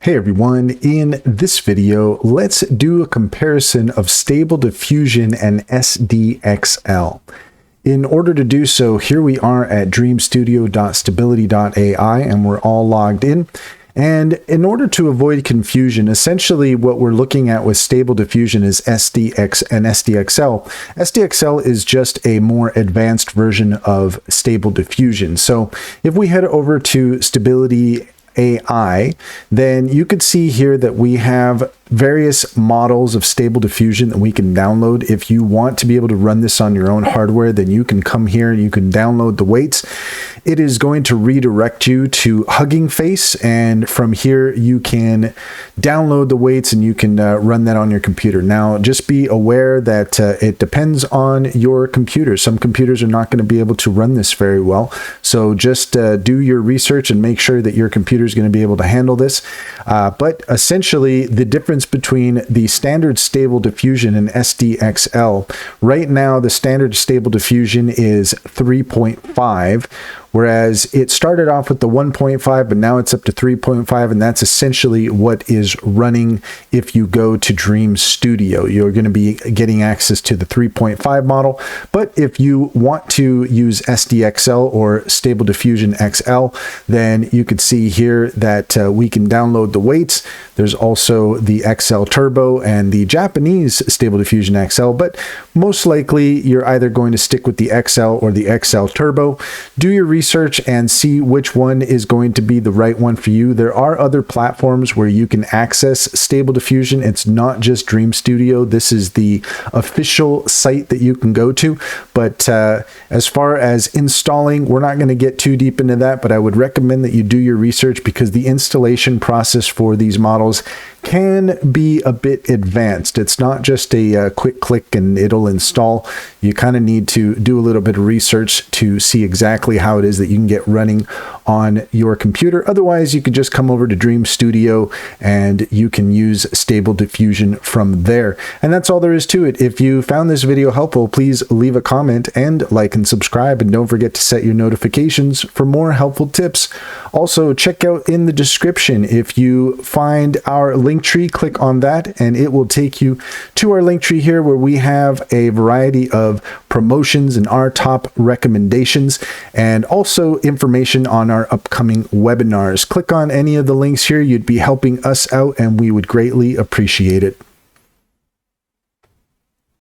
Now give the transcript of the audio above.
Hey everyone, in this video, let's do a comparison of Stable Diffusion and SDXL. In order to do so, here we are at dreamstudio.stability.ai and we're all logged in. And in order to avoid confusion, essentially what we're looking at with Stable Diffusion is SDX and SDXL. SDXL is just a more advanced version of Stable Diffusion. So if we head over to Stability AI, then you could see here that we have various models of Stable Diffusion that we can download. If you want to be able to run this on your own hardware, then you can come here and you can download the weights. It is going to redirect you to Hugging Face, and from here you can download the weights and you can run that on your computer. Now, just be aware that it depends on your computer. Some computers are not going to be able to run this very well, so just do your research and make sure that your computer is going to be able to handle this. But essentially, the difference between the standard Stable Diffusion and SDXL, right now the standard Stable Diffusion is 3.5, whereas it started off with the 1.5, but now it's up to 3.5, and that's essentially what is running if you go to Dream Studio. You're going to be getting access to the 3.5 model, but if you want to use SDXL or Stable Diffusion XL, then you could see here that we can download the weights. There's also the XL Turbo and the Japanese Stable Diffusion XL, but most likely you're either going to stick with the XL or the XL Turbo. Do your research and see which one is going to be the right one for you. There are other platforms where you can access Stable Diffusion. It's not just Dream Studio. This is the official site that you can go to. But as far as installing, we're not going to get too deep into that, but I would recommend that you do your research because the installation process for these models can be a bit advanced. It's not just a quick click and it'll install. You kind of need to do a little bit of research to see exactly how it is that you can get running on your computer. Otherwise, you can just come over to Dream Studio and you can use Stable Diffusion from there. And that's all there is to it. If you found this video helpful, please leave a comment and like and subscribe, and don't forget to set your notifications for more helpful tips. Also, check out in the description. If you find our link tree, click on that and it will take you to our link tree here where we have a variety of promotions and our top recommendations, and also information on our upcoming webinars. Click on any of the links here. You'd be helping us out and we would greatly appreciate it.